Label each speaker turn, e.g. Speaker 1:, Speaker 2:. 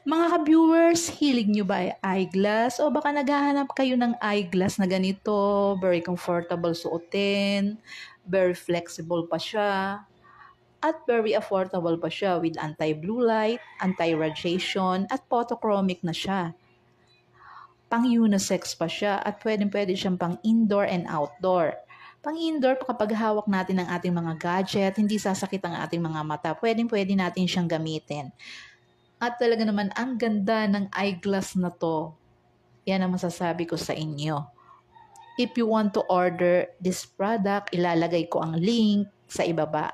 Speaker 1: Mga ka-viewers, hilig nyo ba ay eyeglass? O baka naghahanap kayo ng eyeglass na ganito, very comfortable suotin, very flexible pa siya, at very affordable pa siya with anti-blue light, anti-radiation, at photochromic na siya. Pang-unisex pa siya at pwedeng-pwede siyang pang-indoor and outdoor. Pang-indoor, kapag hawak natin ang ating mga gadget, hindi sasakit ang ating mga mata. Pwedeng-pwede natin siyang gamitin. At talaga naman, ang ganda ng eyeglass na to. Yan ang masasabi ko sa inyo. If you want to order this product, ilalagay ko ang link sa ibaba.